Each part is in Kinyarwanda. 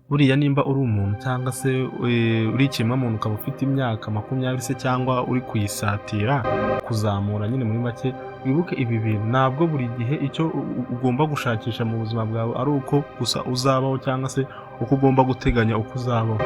buriya nimba uri umuntu cyangwa se uri ikiremwamuntu ukaba ufite imyaka 20 se cyangwa uri kuyisatira kuzamura nyine muri make, wibuke ibi bintu ntabwo buri gihe icyo ugomba gushakisha mu buzima bwawe ari uko gusa uzabaho cyangwa se uko ugomba guteganya uko uzabaho.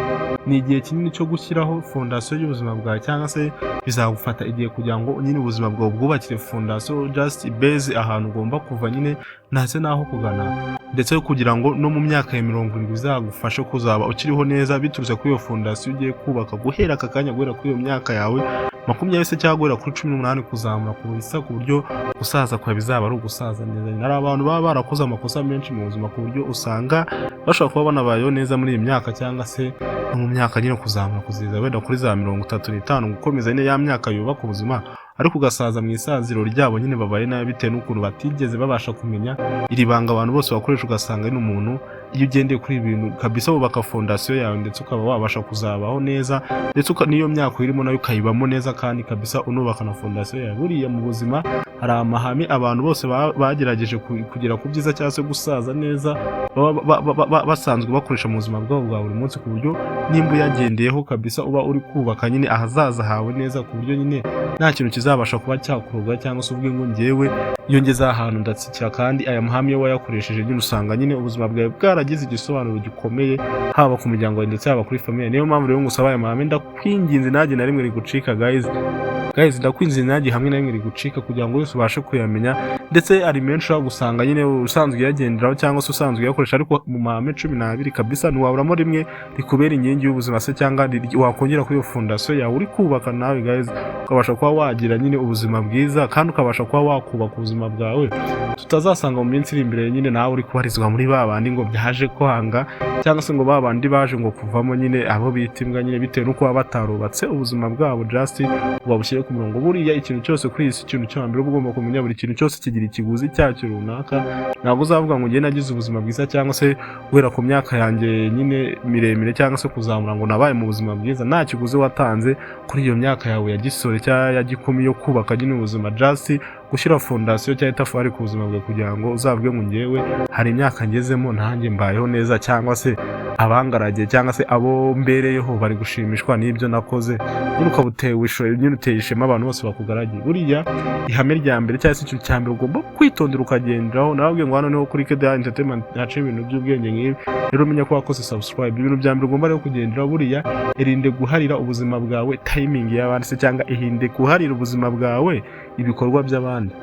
Ni igihe kinini cyo gushyiraho fondasiyo y'ubuzima bwawe cyangwa se bizagufata igihe kugira ngo nyine ubuzima bwawe bwubakire fondasiyo just base ahantu ugomba kuva nyine ntase n'aho kugana, ndetse kugira ngo no mu myaka ya 70 bizagufashe kuzaba ukiriho neza biturutse kuri iyo fondasiyo ugiye kubaka guhera aka kanya, guhera kuri iyo myaka yawe 20 se cyangwa guhera kuri 18 kuzamura ku bisa, ku buryo gusaza kwawe bizaba ari ugusaza neza. Hari abantu baba barakoze amakosa menshi mu buzima ku buryo usanga bashobora kuba banabayeho neza muri iyi myaka cyangwa se no mu myaka nyine kuzamura kuziza wenda kuri za 35 gukomeza nyine ya myaka yubaka ubuzima, ariko ugasaza mu isaziro ryabo nyine babaye nabi bitewe n'ukuntu batigeze babasha kumenya iri banga abantu bose bakoresha. Ugasanga ni umuntu iyo ugendeye kuri ibintu kabisa wubaka fondasiyo yawe ndetse ukaba wabasha kuzabaho neza, ndetse n'iyo myaka urimo nayo ukayibamo neza kandi kabisa unubaka na fondasiyo yawe. Buriya mu buzima hari amahame abantu bose bagerageje kugera ku byiza cyangwa se gusaza neza basanzwe bakoresha mu buzima bwabo bwa buri munsi, ku buryo nimba uyagendeyeho kabisa uba uri kubaka nyine ahazaza hawe neza, ku buryo nyine nta kintu kizabasha kuba cyakuroga cyangwa se ubwe ngo ngewe iyo ngeze ahantu ndatsikira. kandi aya mahame iyo wayakoresheje nyine usanga nyine ubuzima bwawe bwaragize igisobanuro gikomeye haba ku muryango wawe ndetse haba kuri famille. Niyo mpamvu rero ngusaba aya mahame ndakwinginze nanjye na rimwe rigucika guys, ndakwinginze nanjye hamwe na rimwe rigucika kugira ngo wese ubashe kuyamenya, ndetse ari menshi ushobora gusanga nyine usanzwe uyagenderaho cyangwa se usanzwe uyakoresha, ariko mu mahame 12 kabisa ntiwaburamo rimwe rikubera inkingi y'ubuzima se cyangwa wakongera kuri iyo fondasiyo yawe uri kubaka nawe guys, ukabasha kuba wagira nyine ubuzima bwiza kandi ukabasha kuba wakubaka ubuzima bwawe, tutazasanga mu minsi iri imbere nyine nawe uri kubarizwa muri babandi ngo byaje kwanga cyangwa se ngo babandi baje ngo kuvamo nyine abo bita imbwa nyine bitewe n'uko baba batarubatse ubuzima bwabo just babushyire ku murongo. Buriya ikintu cyose kuri isi, ikintu cya mbere ugomba kumenya buri kintu cyose kigira ikiguzi cyacyo runaka. Ntabwo uzavuga ngo njye nagize ubuzima bwiza cyangwa se guhera ku myaka yanjye nyine miremire cyangwa se kuzamura ngo nabaye mu buzima bwiza nta kiguzi watanze kuri iyo myaka yawe ya gisore cyangwa ya gikumi yo kubaka nyine ubuzima, just gushyira fondasiyo cyangwa itafari ku buzima bwawe kugira ngo uzavuge ngo ngewe hari imyaka ngezemo nanjye mbayeho neza, cyangwa se abangaragiye cyangwa se abo mbereyeho bari gushimishwa n'ibyo nakoze, nyine ukaba uteye ishema abantu bose bakugaragiye. Buriya ihame rya mbere cyangwa se ikintu cya mbere ugomba kwitondera ukagenderaho, nababwiye ngo hano niho kuri KDA Entertainment haca ibintu by'ubwenge nk'ibi, rero umenya ko wakoze subscribe. Ibintu bya mbere ugomba rero kugenderaho, buriya irinde guharira ubuzima bwawe timing y'abandi se, cyangwa irinde guharira ubuzima bwawe ibikorwa by'abandi.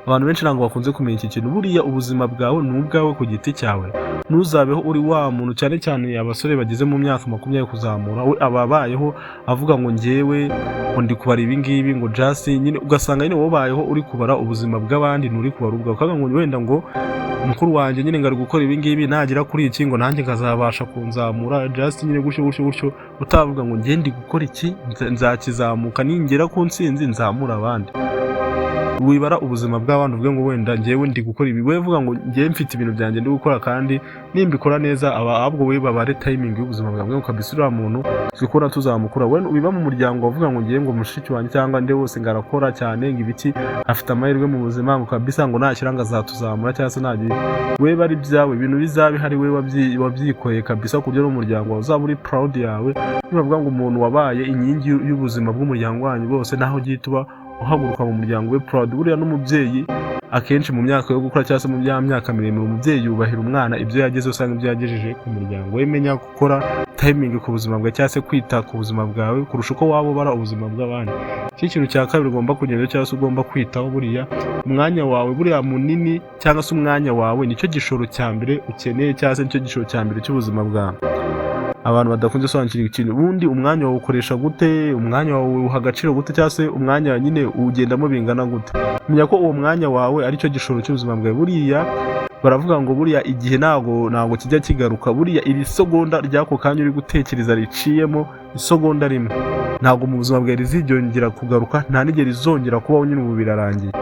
Abantu benshi ntabwo bakunze kumenya iki kintu. Buriya ubuzima bwawe ni ubwawe ku giti cyawe, ntuzabeho uri wa muntu cyane cyane abasore bageze mu myaka 20 kuzamura we ababayeho avuga ngo ngewe ngo ndi kubara ibi ngibi ngo just nyine, ugasanga nyine wobayeho uri kubara ubuzima bw'abandi nturi kubara ubwawe, ukavuga ngo wenda ngo mukuru wanjye nyine ngari gukora ibi ngibi nagira kuri iki ngo nanjye nkazabasha kunzamura just nyine gutyo, utavuga ngo ngiye ndi gukora iki nzakizamuka ningera ku ntsinzi nzamura abandi. Wibara ubuzima bw'abantu uvuge ngo wenda ngewe ndi gukora ibi, we vuga ngo ngewe mfite ibintu byanjye ndi gukora kandi nimbikora neza ahubwo we babare timing y'ubuzima bwawe ngo kabisa uriya muntu twikora tuzamukura. We biba mu muryango wavuga ngo ngewe ngo mushiki wanjye cyangwa nde wose ngarakora cyane ngo ibiki afite amahirwe mu buzima ngo kabisa ngo nakira ngo azatuzamura cyangwa se nagiye, we bari byawe ibintu bizabe hari we wabyikoreye kabisa, ku buryo n'umuryango wawe uzaba uri proud yawe. Bivuga ngo umuntu wabaye inkingi y'ubuzima bw'umuryango wanyu bose naho gituba uhaguruka mu muryango we proud. Buriya n'umubyeyi akenshi mu myaka yo gukora cyangwa se mu myaka miremire umubyeyi yubahira umwana ibyo yagezeho usanga ibyo yagejeje ku muryango we. Menya gukora timing ku buzima bwawe cyangwa se kwita ku buzima bwawe kurusha uko waba ubara ubuzima bw'abandi. Iki kintu cya kabiri ugomba kugenda cyangwa se ugomba kwitaho, buriya umwanya wawe buriya munini cyangwa se umwanya wawe nicyo gishoro cya mbere ukeneye cyangwa se nicyo gishoro cya mbere cy'ubuzima bwawe. Abantu badakunze gusobanukirwa ikintu, ubundi umwanya wawe ukoresha gute, umwanya wawe uha agaciro gute, cyangwa se umwanya nyine uwugendamo bingana gute. Menya ko uwo mwanya wawe aricyo gishoro cy'ubuzima bwawe. Buriya baravuga ngo buriya igihe ntago kijya kigaruka, buriya iri segonda ry'ako kanya uri gutekereza riciyemo isegonda rimwe ntago mu buzima bwawe rizigera kugaruka, nta n'igihe rizongera kubaho, nyine ubu birarangiye.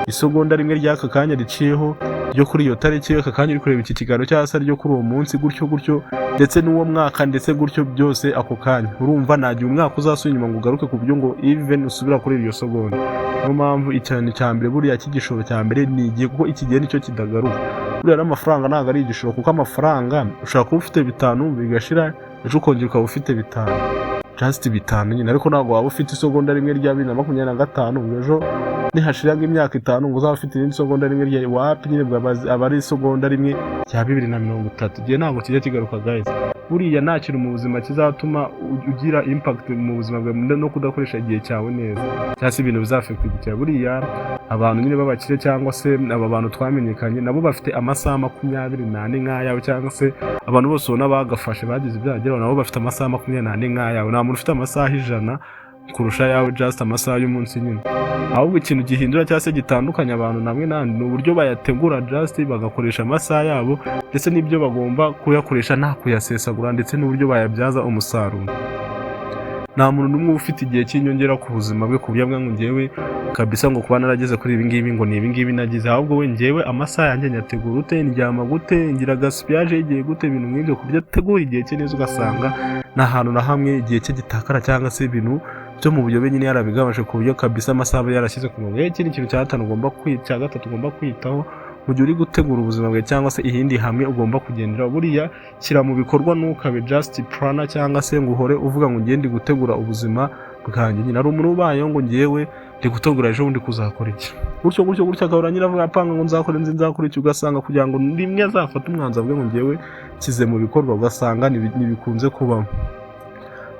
Isegonda rimwe ry'aka kanya riciyeho ryo kuri iyo tariki aka kanya uri kureba iki kiganiro cyangwa se ryo kuri uwo munsi gutyo ndetse n'uwo mwaka ndetse gutyo byose ako kanya, urumva ntagiye umwaka uzasubira inyuma ngo ugaruke ku buryo ngo even usubira kuri iryo segonda. Niyo mpamvu icyane cya mbere buriya cy'igishoro cya mbere ni igihe, kuko iki gihe nicyo kidagaruka. buriya n'amafaranga ntabwo ari igishoro, kuko amafaranga ushobora kuba ufite 5 bigashira ejo ukongera ukaba ufite 5, just 5 nyine, ariko ntabwo waba ufite isegonda rimwe rya 2025 ngo ejo nihashira imyaka 5 ngo uzaba ufite irindi segonda rimwe rya wapi nyine aba ari isegonda rimwe rya 2030. Igihe ntabwo kijya kigaruka guys. Buriya nta kintu mu buzima kizatuma ugira impact mu buzima bwawe no kudakoresha igihe cyawe neza, cyangwa se ibintu bizafekta igihe cyawe. Buriya abantu nyine b'abakire cyangwa se aba bantu twamenyekanye nabo bafite amasaha 24 nk'ayawe, cyangwa se abantu bose ubona bagafashe bagize ibyageraho nabo bafite amasaha 24 nk'ayawe. Nta muntu ufite amasaha 100 kurusha yawe, just amasaha y'umunsi nyine. Ahubwo ikintu gihindura cyangwa se gitandukanya abantu namwe nandi ni uburyo bayategura, just bagakoresha amasaha yabo ndetse n'ibyo bagomba kuyakoresha nta kuyasesagura, ndetse n'uburyo bayabyaza umusaruro. Nta muntu n'umwe ufite igihe cy'inyongera ku buzima bwe ku buryo ngo ngewe kabisa ngo kuba narageze kuri ibi ngibi ngo ni ibi ngibi nagize, ahubwo we ngewe amasaha yanjye nyategura ute, ndyama gute, ngira gaspiage igihe gute, ibintu nk'ibyo ku buryo ategura igihe cye neza, ugasanga nta hantu na hamwe igihe cye gitakara, cyangwa se ibintu byo mu buyobe nyine yarabigabanje ku buryo kabisa amasaha yarashyize ku murongo. Iki ni ikintu cya gatatu ugomba kwitaho mu gihe uri gutegura ubuzima bwawe, cyangwa se ihindi hamwe ugomba kugendera. Buriya shyira mu bikorwa, ntukabe just planner cyangwa se ngo uhore uvuga ngo ngende gutegura ubuzima bwanjye. Nyine ari umuntu ubayeho ngo ngewe ndi gutegura ejo bundi kuzakora iki, gutyo agahora nyine avuga apanga ngo nzakora iki, ugasanga kugira ngo rimwe azafata umwanzuro bwe ngo ngewe kize mu bikorwa, ugasanga ntibikunze kubaho.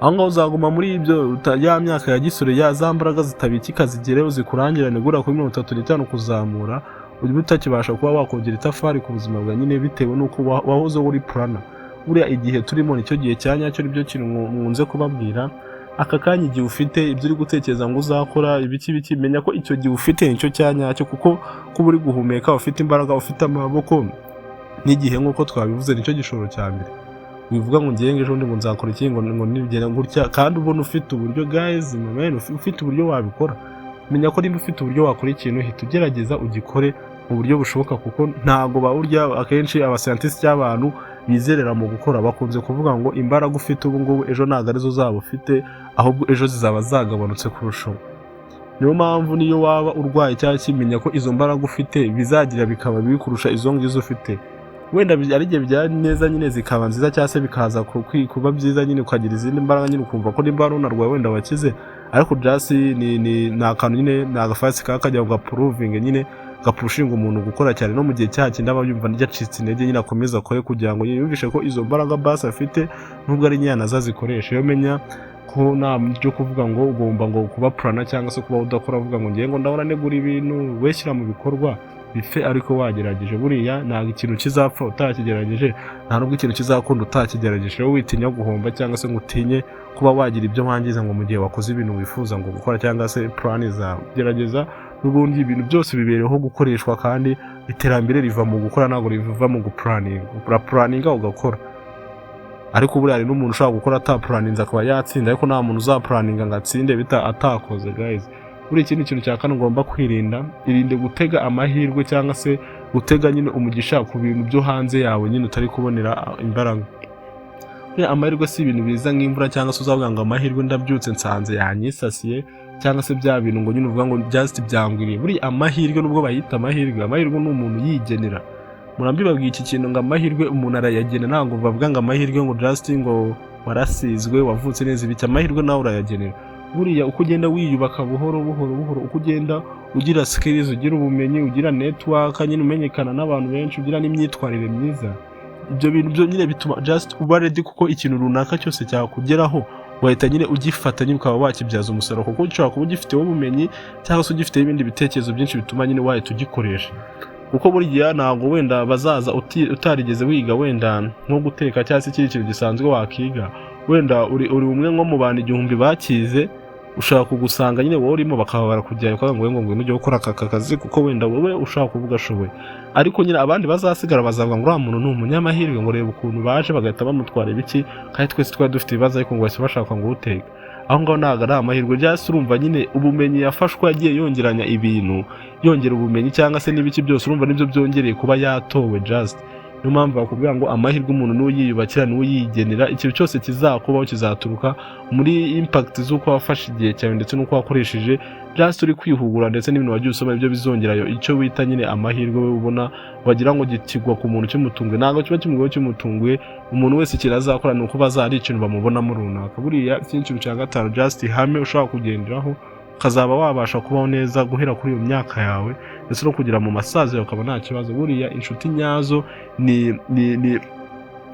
Aho ngaho uzaguma muri ibyo ya myaka ya gisore, ya za mbaraga zitabikika zigereho zikurangirane gura kuri 35 kuzamura, ujye utakibasha kuba wakongera itafari ku buzima bwa nyine, bitewe n'uko wahoze uri planner. Buriya igihe turimo nicyo gihe cyanyacyo, nibyo kintu nkunze kubabwira. Aka kanya igihe ufite ibyo uri gutekereza ngo uzakora ibiki, menya ko icyo gihe ufite nicyo cyanyacyo, kuko kuba uri guhumeka, ufite imbaraga, ufite amaboko n'igihe nk'uko twabivuze nicyo gishoro cya mbere. Wivuga ngo ngiye ejo ndi ngo nzakora iki, ngo nibigera gutya, kandi ubona ufite uburyo guys, ufite uburyo wabikora. Menya ko niba ufite uburyo wakora ikintu, hita ugerageza ugikore mu buryo bushoboka, kuko ntago bawurya. Akenshi abascientist cy'abantu bizerera mu gukora bakunze kuvuga ngo imbaraga ufite ubu ngubu ejo ntago arizo zaba ufite, ahubwo ejo zizaba zagabanutse kurushaho. Niyo mpamvu niyo waba urwaye cyangwa kimenya ko izo mbaraga ufite bizagira bikaba bibi kurusha izo ngizo ufite, wenda ari igihe bya neza nyine zikaba nziza, cyangwa se bikaza kuba byiza nyine ukagira izindi mbaraga nyine, ukumva ko nimba runarwaye wenda wakize, ariko just ni akantu nyine, ni agafasi kakajya gaproving nyine, gapushinga umuntu gukora cyane no mu gihe cya kindi aba yumva yacitse intege nyine, akomeza akore kugira ngo yumvishe ko izo mbaraga basi afite nubwo ari nyana zazikoresha. Iyo menya ko nta byo kuvuga ngo ugomba ngo kuba planner cyangwa se kuba udakora avuga ngo ngiye ngo ndahora negura ibintu, weshyira mu bikorwa bife ariko wagerageje. Buriya ntabwo ikintu kizapfa utakigerageje, nta nubwo ikintu kizakunda utakigerageje. Rero witinya guhomba cyangwa se ngo utinye kuba wagira ibyo wangiza ngo mu gihe wakoze ibintu wifuza ngo gukora, cyangwa se plan zawe. Gerageza n'ubundi ibintu byose bibereho gukoreshwa, kandi iterambere riva mu gukora, ntabwo riva mu guplaninga ugakora. Ariko buriya hari n'umuntu ushaka gukora ataplaninze akaba yatsinda, ariko nta muntu uzaplaninga ngo atsinde atakoze guys. Buri ikindi kintu cya kane ugomba kwirinda, irinde gutega amahirwe cyangwa se gutega nyine umugisha ku bintu byo hanze yawe nyine utari kubonera imbaraga. Amahirwe si ibintu biza nk'imvura, cyangwa se uzavuga ngo amahirwe ndabyutse nsanze yanyisasiye, cyangwa se bya bintu ngo nyine uvuga ngo just byangwiriye. Buri amahirwe nubwo bayita amahirwe ni umuntu yigenera. Murambibabwiye iki kintu ngo amahirwe umuntu arayagena, ntabwo bavuga ngo amahirwe ngo just ngo warasizwe wavutse neza. Ibiki amahirwe nawe urayagenera. Buriya uko ugenda wiyubaka buhoro, uko ugenda ugira skills, ugira ubumenyi, ugira network nyine, umenyekana n'abantu benshi, ugira n'imyitwarire myiza, ibyo bintu byo nyine bituma just uba ready, kuko ikintu runaka cyose cyakugeraho wahita nyine ugifata nyine ukaba wakibyaza umusaruro, kuko ushobora kuba ugifite ubumenyi cyangwa se ugifite ibindi bitekerezo byinshi bituma nyine wahita ugikoresha. Kuko buri gihe ntabwo wenda bazaza utarigeze wiga wenda nko guteka cyangwa se ikindi kintu gisanzwe wakiga, wenda uri umwe nko mu bantu 1000 bakize, ushaka kugusanga nyine wowe urimo bakaba barakujyana kwa ngo ujye gukora aka kazi, kuko wenda wowe ushaka kuvuga ashoboye. Ariko nyine abandi bazasigara bazavuga ngo uriya muntu ni umunyamahirwe, ngo reba ukuntu baje bagahita bamutwara ibiki, kandi twese twari dufite ibibazo ariko ngo bashaka ngo uteka. Aho ngaho ntabwo ari amahirwe, just urumva nyine ubumenyi yafashwe yagiye yongeranya ibintu, yongera ubumenyi cyangwa se n'ibiki byose, urumva nibyo byongereye kuba yatowe. Just niyo mpamvu bakubwira ngo amahirwe umuntu n'uyiyubakira n'uyigenera, ikintu cyose kizakubaho kizaturuka muri impact z'uko wafashe igihe cyawe ndetse n'uko wakoresheje just uri kwihugura ndetse n'ibintu wagiye usoma ibyo bizongerayo icyo wita nyine amahirwe we ubona wagira ngo kigwa ku muntu kimutunguye, ntabwo kiba kimugwa kimutunguye. Umuntu wese kirazakora ni uko bazari ikintu bamubonamo runaka. Buriya ikintu cya gatanu just ihame ushobora kugenderaho ukazaba wabasha kubaho neza guhera kuri iyo myaka yawe ndetse no kugira mu masaziro ukaba nta kibazo. Buriya inshuti nyazo ni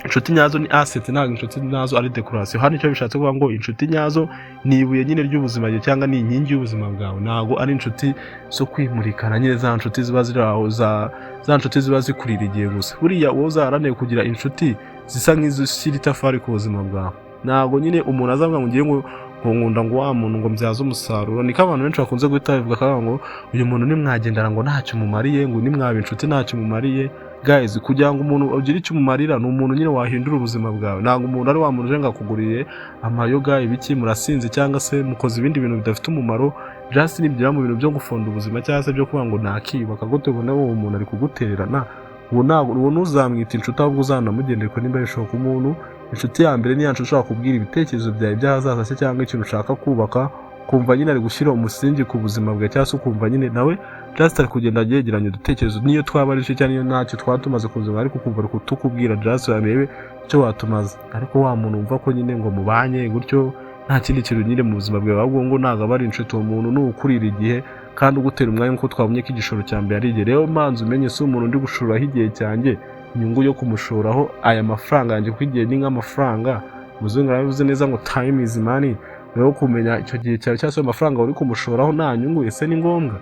inshuti nyazo ni asset, ntabwo inshuti nyazo ari decoration. Hano icyo bishatse kuvuga ngo inshuti nyazo ni ibuye nyine ry'ubuzima bwawe cyangwa ni inkingi y'ubuzima bwawe, ntabwo ari inshuti zo kwimurikana nyine za nshuti ziba ziri aho za nshuti ziba zikurira igihe gusa. Buriya wowe uzaharanire kugira inshuti zisa nk'izishyira itafari ku buzima bwawe, ntabwo nyine umuntu azavuga ngo ngiye ngo nkunda ngo wa muntu ngo mbyaze umusaruro. Niko abantu benshi bakunze guhita bavuga akavuga ngo uyu muntu nimwagendana ngo ntacyo mumariye, ngo nimwaba inshuti ntacyo mumariye. Guys, kugira ngo umuntu ugire icyo umumarira ni umuntu nyine wahindura ubuzima bwawe, ntabwo umuntu ari wa muntu ujenga kuguriye amayoga ibiki murasinzi cyangwa se mukoze ibindi bintu bidafite umumaro just nibyira mu bintu byo gufonda ubuzima cyangwa se byo kuvuga ngo nakiyubaka gute ubona uwo muntu ari kugutererana. Uwo ntuzamwita inshuti ahubwo uzanamugenderwa nimba bishoboka. Umuntu inshuti ya mbere ni ya nshuti ushobora kubwira ibitekerezo byawe by'ahazaza se cyangwa ikintu ushaka kubaka, kumva nyine ari gushyira umusingi ku buzima bwawe cyangwa se ukumva nyine nawe just ari kugenda yegeranya udutekerezo niyo twaba ari cyangwa niyo ntacyo twaba tumaze ku buzima ariko ukumva ari kutukubwira just arebe icyo watumaze. Ariko wa muntu wumva ko nyine ngo mubanye gutyo nta kindi kintu nyine mu buzima bwawe ahubwo ngo ntabwo aba ari inshuti, uwo muntu ni ukurira igihe kandi ugutera umwanya nk'uko twabonye ko igishoro cya mbere ari igihe. Rero manzi umenye si umuntu ndi gushoreraho igihe cyanjye inyungu yo kumushoreraho aya mafaranga yanjye kuko igihe ni nk'amafaranga. Muzungu arabivuze neza ngo time is money. Rero kumenya icyo gihe cyawe cyangwa se amafaranga uri kumushoraho nta nyungu ese ni ngombwa.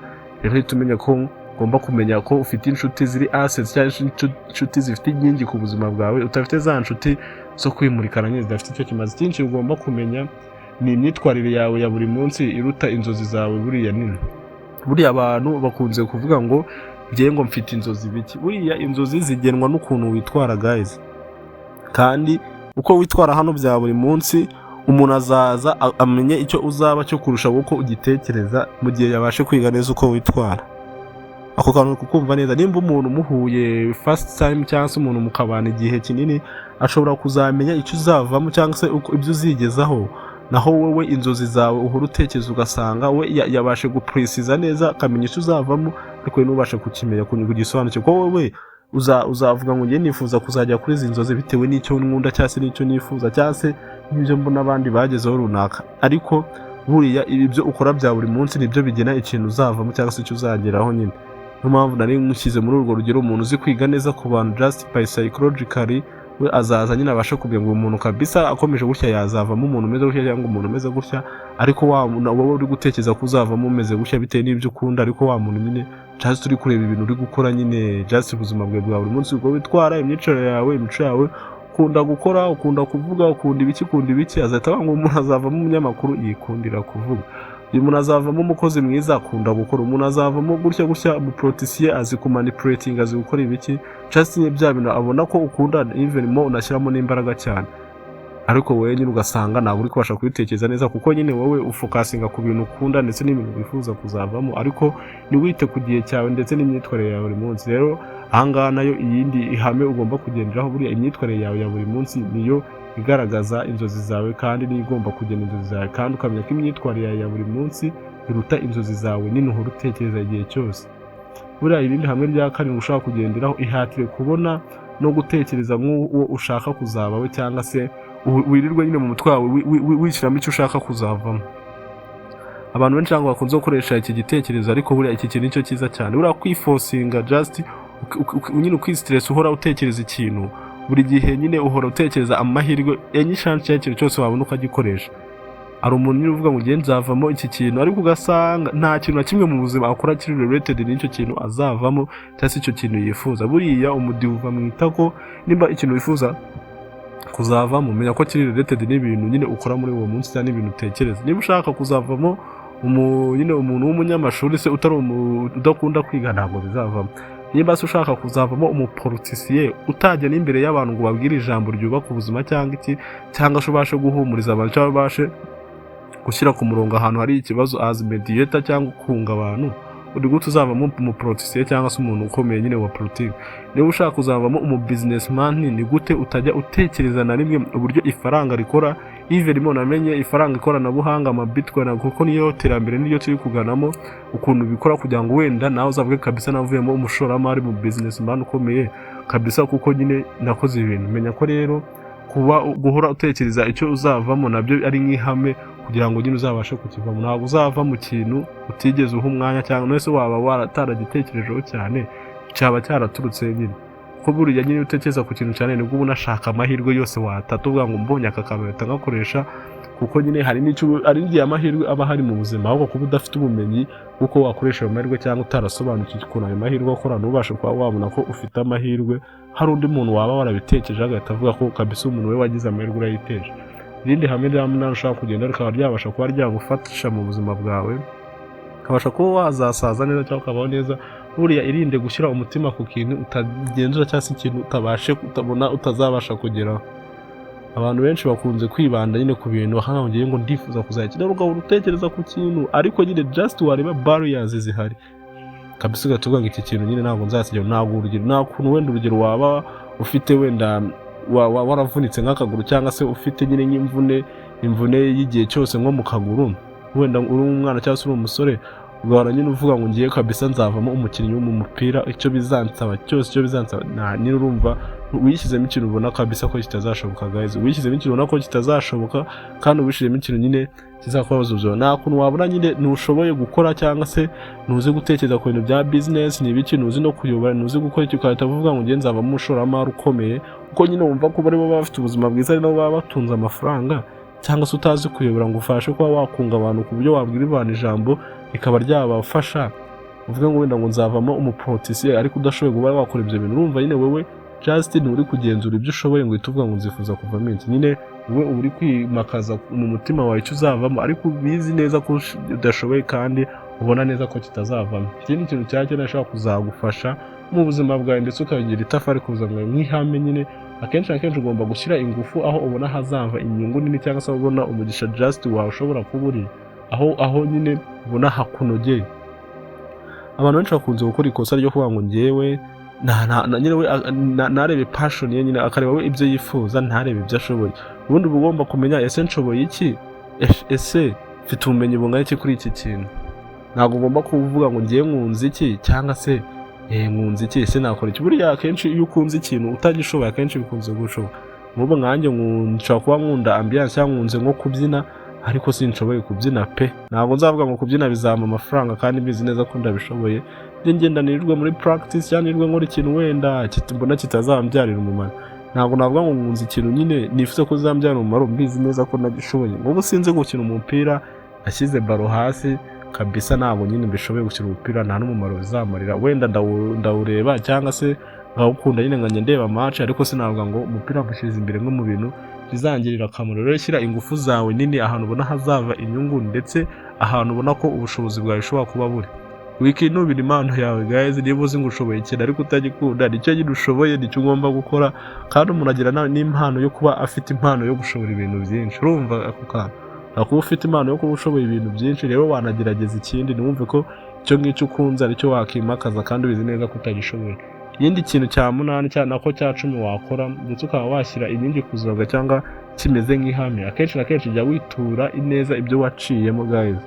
Rero uhita umenya ko ugomba kumenya ko ufite inshuti ziri assets cyangwa inshuti zifite inkingi ku buzima bwawe, utafite za nshuti zo kwimurikana nyine zidafite icyo kimaze. Ikindi ugomba kumenya ni imyitwarire yawe ya buri munsi iruta inzozi zawe. Buriya abantu bakunze kuvuga ngo ngiye ngo mfite inzozi biki. Buriya inzozi zigenwa n'ukuntu witwara guys, kandi uko witwara hano bya buri munsi umuntu azaza amenye icyo uzaba cyo kurusha uko ugitekereza mu gihe yabashe kwiga neza uko witwara. Ako kantu kukumva neza, nimba umuntu muhuye first time cyangwa se umuntu mukabana igihe kinini ashobora kuzamenya icyo uzavamo cyangwa se ibyo uzigezaho, naho wowe inzozi zawe uhora utekereza ugasanga we yabashe gupresiza neza akamenya icyo uzavamo ariko ntubashe kukimenya kugisobanukirwa. Ko wowe uzavuga ngo ngiye nifuza kuzajya kuri izi nzozi bitewe n'icyo nkunda cyangwa se n'icyo nifuza cyangwa se n'ibyo mbona abandi bagezeho runaka, ariko buriya ibyo ukora bya buri munsi nibyo bigena ikintu uzavamo cyangwa se icyo uzageraho nyine. Niyo mpamvu nari nshyize muri urwo rugero umuntu uzi kwiga neza ku bantu just by psychologically we azaza nyine abasha kubwira ngo umuntu kabisa akomeje gutya yazavamo umuntu umeze gutya cyangwa umuntu umeze gutya, ariko wowe uri gutekereza ko uzavamo umeze gutya bitewe n'ibyo ukunda, ariko wa muntu nyine just uri kureba ibintu uri gukora nyine just ubuzima bwawe bwa buri munsi uko witwara, imyicarire yawe, imico yawe, ukunda gukora, ukunda kuvuga, ukunda ibiki, azahita avuga ngo umuntu azavamo umunyamakuru yikundira kuvuga, uyu muntu azavamo umukozi mwiza akunda gukora, umuntu azavamo gutya umuprotisiye azi kumanipulating, azi gukora ibiki just ni bya bintu abona ko ukunda even more unashyiramo n'imbaraga cyane. Ariko wowe nyine ugasanga ntabwo uri kubasha kubitekereza neza kuko nyine wowe ufokasinga ku bintu ukunda ndetse n'ibintu wifuza kuzavamo, ariko ntiwite ku gihe cyawe ndetse n'imyitwarire yawe buri munsi. Rero ahangaha nayo iyindi ihame ugomba kugenderaho, buriya imyitwarire yawe ya buri munsi niyo igaragaza inzozi zawe kandi niyo igomba kugena inzozi zawe, kandi ukamenya ko imyitwarire yawe ya buri munsi iruta inzozi zawe nini uhora utekereza igihe cyose. Buriya irindi hamwe rya karindwi ushaka kugenderaho, ihatire kubona no gutekereza nk'uwo ushaka kuzaba we cyangwa se wirirwe nyine mu mutwe wawe wishyiramo icyo ushaka kuzavamo. Abantu benshi ntabwo bakunze gukoresha iki gitekerezo, ariko buriya iki kintu nicyo cyiza cyane. Buriya kwifosinga just nyine ukwistress uhora utekereza ikintu buri gihe, nyine uhora utekereza amahirwe yanyishansi y'ikintu cyose wabona ukagikoresha. Ari umuntu nyine uvuga ngo ngiye nzavamo iki kintu, ariko ugasanga nta kintu na kimwe mu buzima akora kiri related n'icyo kintu azavamo cyangwa se icyo kintu yifuza. Buriya umudiho uva mu itako, nimba ikintu wifuza kuzavamo menya ko kiri related n'ibintu nyine ukora muri uwo munsi cyangwa n'ibintu utekereza. Niba ushaka kuzavamo nyine umuntu w'umunyamashuri se udakunda kwiga ntabwo bizavamo. Niba se ushaka kuzavamo umupolitisiye utajya n'imbere y'abantu ngo babwire ijambo ryubaka ubuzima cyangwa iki, cyangwa se ubashe guhumuriza abantu cyangwa ubashe gushyira ku murongo ahantu hari ikibazo as mediator cyangwa kunga abantu, uri gute uzavamo umupolitisiye cyangwa se umuntu ukomeye nyine wa politiki. Niba ushaka kuzavamo businessman, ni gute utajya utekereza na rimwe uburyo ifaranga rikora. Even namenye ifaranga ikoranabuhanga, bitcoin, kuko niyo terambere niryo turi kuganamo, ukuntu bikora kugira ngo wenda nawe uzavuge kabisa navuyemo umushoramari mu businessman ukomeye kabisa, kuko nyine nakoze ibintu. Menya ko rero kuba guhora utekereza icyo uzavamo nabyo ari nk'ihame kugira ngo nyine uzabashe kukivamo. Ntabwo uzava mu kintu utigeze uha umwanya, cyangwa nese waba warataragitekerejeho cyane, cyaba cyaraturutse nyine. Ko buriya nyine utekereza ku kintu cyane nibwo unashaka amahirwe yose watatuvuga ngo mbonye aka kamera ngakoresha, kuko nyine hari igihe amahirwe aba hari mu buzima, ahubwo kuba udafite ubumenyi kuko wakoresha ayo mahirwe cyangwa utarasobanukiwe ukuntu ayo mahirwe akora, ntubashe kuba wabona ko ufite amahirwe. Hari undi muntu waba warabitekereje agahita avuga ko kabisa umuntu we wagize amahirwe urayiteje. Irindi hame rero ushaka kugenda rikaba ryabasha kuba ryagufasha mu buzima bwawe, ukabasha kuba wazasaza neza cyangwa ukabaho neza. Buriya irinde gushyira umutima ku kintu utagenzura cyangwa se ikintu utabona utazabasha kugeraho. Abantu benshi bakunze kwibanda nyine ku bintu ahangiye ngo ndifuza kuzakina, ugahora utekereza ku kintu ariko nyine just wareba barriers zihari kabisa, ugatuvuga ngo iki kintu nyine ntabwo nzakigeraho. Ntabwo urugero nta kuntu wenda urugero waba ufite wenda waravunitse nk'akaguru, cyangwa se ufite nyine imvune y'igihe cyose nko mu kaguru, wenda uri umwana cyangwa se uri umusore, ugahora nyine uvuga ngo ngiye kabisa nzavamo umukinnyi wo mu mupira, icyo bizansaba cyose, icyo bizansaba nyine urumva wishyizemo ikintu ubona kabisa ko kitazashoboka. Guys, wishyizemo ikintu ubona ko kitazashoboka kandi ubishizemo ikintu nyine kizakubaza ubuzima. Nta kuntu wabona nyine ntushoboye gukora, cyangwa se ntuzi gutekereza ku bintu bya business, ni ibiki ntuzi no kuyobora, ntuzi gukora icyo ukahita uvuga ngo ngiye nzavamo umushoramari ukomeye, kuko nyine wumva ko bari bafite ubuzima bwiza, ari nabo baba batunze amafaranga, cyangwa se utazi kuyobora ngo ufashe kuba wakunga abantu ku buryo wabwira abantu ijambo rikaba ryabafasha. Uvuga ngo wenda ngo nzavamo umupolitisiye ariko udashoboye kuba wakora ibyo bintu, urumva nyine wewe just nturi kugenzura ibyo ushoboye ngo uhite uvuga ngo nzifuza kuvamo iki. Nyine wowe uri kwimakaza mu mutima wawe icyo uzavamo, ariko ubizi neza ko udashoboye kandi ubona neza ko kitazavamo. Ikindi kintu cyane ashobora kuzagufasha mu buzima bwawe ndetse ukagira itafari ku buzima bwawe nk'ihame, nyine akenshi ugomba gushyira ingufu aho ubona hazava inyungu nini, cyangwa se ubona umugisha just wawe ushobora kuba uri aho nyine ubona hakunogeye. Abantu benshi bakunze gukora ikosa ryo kuvuga ngo ngewe nyine we narebe passion ye, nyine akareba we ibyo yifuza, ntarebe ibyo ashoboye. Ubundi ugomba kumenya ese nshoboye iki, ese mfite ubumenyi bungana iki kuri iki kintu. Ntabwo ugomba kuvuga ngo ngiye nkunze iki, cyangwa se nkunze iki, ese nakora iki. Buriya akenshi iyo ukunze ikintu utagishoboye akenshi bikunze gushoboka. Nk'ubu nkanjye nshobora kuba nkunda ambiance cyangwa nkunze nko kubyina, ariko sinshoboye kubyina pe. Ntabwo nzavuga ngo kubyina bizampa amafaranga kandi mbizi neza ko ndabishoboye, ngenda nirirwe muri practice cyangwa nirirwe nkora ikintu wenda mbona kitazambyarira umumaro. Ntabwo navuga ngo nkunze ikintu nyine nifuza ko zambyarira umumaro, mbizi neza ko nagishoboye. Nk'ubu sinzi gukina umupira, nashyize baro hasi kabisa, ntabwo nyine mbishoboye gukina umupira, nta n'umumaro bizamarira. Wenda ndawureba cyangwa se nkawukunda nyine nkajya ndeba match, ariko sinavuga ngo umupira mushyize imbere nko mu bintu bizangirira akamaro. Rero shyira ingufu zawe nini ahantu ubona hazava inyungu, ndetse ahantu ubona ko ubushobozi bwawe bushobora kuba buri. Wikinubira impano yawe guys, niba uzi ngo ushoboye ikintu ariko utagikunda, nicyo nyine ushoboye nicyo ugomba gukora. Kandi umuntu agira n'impano yo kuba afite impano yo gushobora ibintu byinshi, urumva ako kantu. Kuba ufite impano yo kuba ushoboye ibintu byinshi, rero wanagerageza ikindi, ntiwumve ko icyo ngicyo ukunze aricyo wakimakaza kandi ubizi neza ko utagishoboye. Ikindi kintu cya 8 cyane nako cya 10 wakora, ndetse ukaba washyira inkingi ku buzima cyangwa kimeze nk'ihame. Akenshi na kenshi jya witura ineza ibyo waciyemo guys.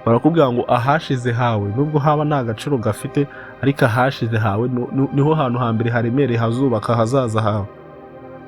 Barakubwira ngo ahashize hawe nubwo haba nta gaciro gafite, ariko ahashize hawe niho hantu hambere haremereye hazubaka hazaza hawe.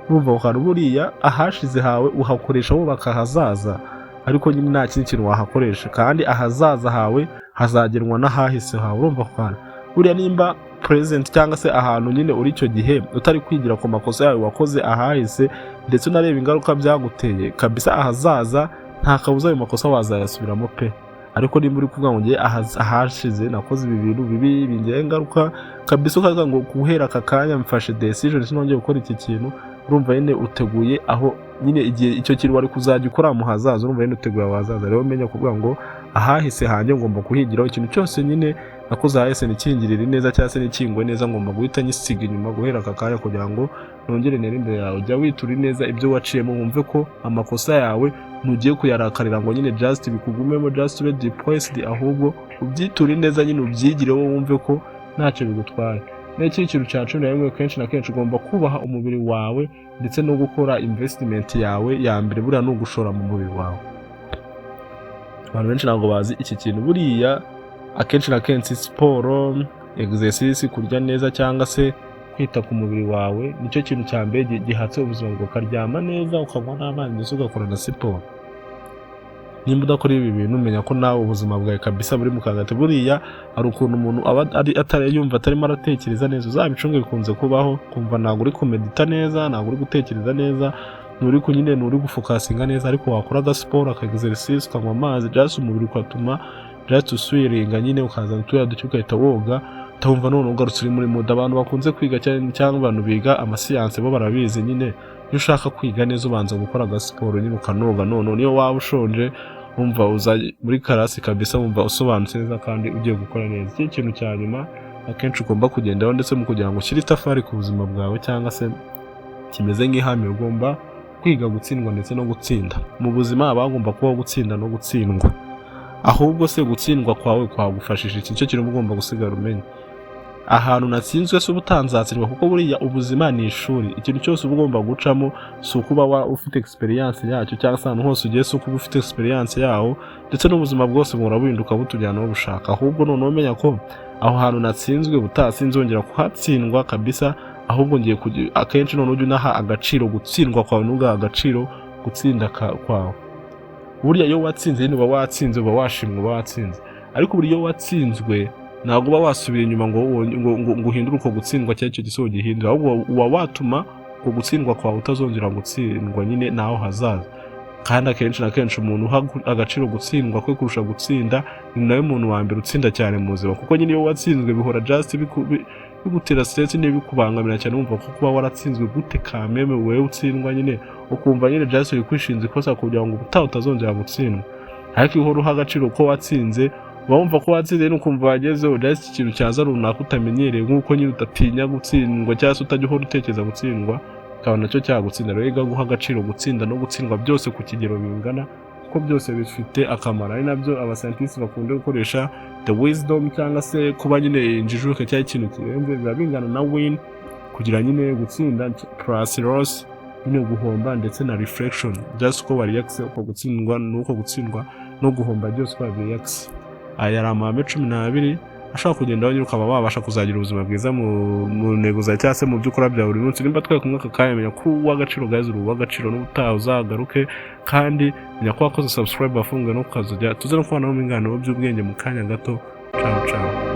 Urumva ukaba buriya ahashize hawe uhakoresha wubaka hazaza, ariko nyine nta kindi kintu wahakoresha, kandi ahazaza hawe hazagenwa n'ahahise hawe. Urumva ukaba buriya nimba present cyangwa se ahantu nyine uri icyo gihe utari kwigira ku makosa yawe wakoze ahahise, ndetse unareba ingaruka byaguteye kabisa, ahazaza nta kabuza ayo makosa wazayasubiramo pe. Ariko nimba uri kuvuga ngo ngiye ahashize nakoze ibi bintu bibi bingiye ingaruka kabisa, ukavuga ngo guhera aka kanya mfashe decision sinongeye gukora iki kintu, urumva nyine uteguye aho nyine igihe icyo kintu wari kuzajya ukora mu hazaza, urumva nyine uteguye ahazaza. Rero menya kuvuga ngo ahahise hanjye ngomba kuhigiraho, ikintu cyose nyine nakoze ahahise nikingirire neza cyangwa se nikingwe neza ngomba guhita nyisiga inyuma guhera aka kanya kugira ngo nongere nere imbere yawe. Jya witura neza ibyo waciyemo, wumve ko amakosa yawe ntugiye kuyarakarira ngo nyine just bikugumemo, just be depressed, ahubwo ubyiture neza nyine ubyigireho, wumve ko ntacyo bigutwaye. N'iki kintu cya 11 kenshi na kenshi ugomba kubaha umubiri wawe ndetse no gukora investment yawe ya mbere buriya no gushora mu mubiri wawe. Abantu benshi ntabwo bazi iki kintu, buriya akenshi na kenshi siporo, exercise, kurya neza cyangwa se kwita ku mubiri wawe nicyo kintu cya mbere gihatse ubuzima bwawe. Ukaryama neza, ukanywa n'amazi ndetse ugakora na siporo. Nimba udakora ibi bintu umenya ko nawe ubuzima bwawe kabisa buri mu kagate. Buriya hari ukuntu umuntu aba yumva atarimo aratekereza neza, uzabicunge bikunze kubaho, kumva ntabwo uri kumedita neza, ntabwo uri gutekereza neza, nturi gufokasinga neza, ariko wakora agasiporo, exercise, ukanywa amazi, just umubiri ukatuma just uswiringa nyine, ukazana utuya duke ugahita woga, utawumva none ugarutse uri muri mood. Abantu bakunze kwiga cyangwa abantu biga amasiyanse bo barabizi nyine, iyo ushaka kwiga neza ubanza gukora agasiporo nyine ukanoga, none niyo waba ushonje wumva uza muri karasi kabisa, wumva usobanutse neza kandi ugiye gukora neza. Iki kintu cya nyuma akenshi ugomba kugendaho ndetse mu kugira ngo ushyire itafari ku buzima bwawe cyangwa se kimeze nk'ihame, ugomba kwiga gutsindwa ndetse no gutsinda. Mu buzima haba hagomba kubaho gutsinda no gutsindwa, ahubwo se gutsindwa kwawe kwagufashije iki? Nicyo kintu ugomba gusigara umenya. Ahantu natsinzwe se ubutanzatsindwa, kuko buriya ubuzima ni ishuri. Ikintu cyose uba ugomba gucamo si ukuba ufite experience yacyo, cyangwa se ahantu hose ugiye si ukuba ufite experience yaho, ndetse n'ubuzima bwose burabuhinduka butujyana aho bushaka. Ahubwo none umenya ko aho hantu natsinzwe sinzongera kuhatsindwa kabisa, ahubwo ngiye akenshi none ujye unaha agaciro gutsindwa kwawe, n'ugaha agaciro gutsinda kwawe. Buriya iyo watsinze nyine uba watsinze, uba washimwe, uba watsinze. Ariko buriya iyo watsinzwe ntabwo uba wasubira inyuma ngo uhindure uko gutsindwa cyangwa icyo gisoho gihindura, ahubwo uba watuma uko gutsindwa kwawe utazongera gutsindwa nyine naho hazaza. Kandi akenshi na kenshi umuntu uha agaciro gutsindwa kwe kurusha gutsinda ni nawe muntu wa mbere utsinda cyane mu buzima, kuko nyine iyo watsinzwe bihora just bigutera stress bikubangamira cyane, wumva ko kuba waratsinzwe gute kameme wewe utsindwa nyine, ukumva nyine just uri kwishinza ikosa kugira ngo ubutaha utazongera gutsindwa. Ariko iyo uha agaciro ko watsinze, wumva ko watsinze n'ukumva wagezeho just ikintu cyaza runaka utamenyereye, nk'uko nyine udatinya gutsindwa cyangwa se utajya uhora utekereza gutsindwa, ukaba nacyo cyagutsinda. Rero guha agaciro gutsinda no gutsindwa byose ku kigero bingana, kuko byose bifite akamaro. Ari nabyo abascientists bakunda gukoresha the wisdom, cyangwa se kuba nyine injijuke cyangwa ikintu kirenze biba bingana na win, kugira nyine gutsinda plus loss, nyine guhomba ndetse na reflection, just uko react uko gutsindwa n'uko gutsindwa no guhomba byose uko react. Aya ari amahame 12 ashobora kugendaho nyine ukaba wabasha kuzagira ubuzima bwiza mu ntego zawe cyangwa se mu byo ukora bya buri munsi. Nimba twaye kumwe aka kanya, menya ko uw'agaciro guys, uri uw'agaciro n'ubutaha uzagaruke, kandi menya ko wakoze subscribe wafunguye no kukazajya tuze no kubana mu biganiro by'ubwenge mu kanya gato. Ciao ciao.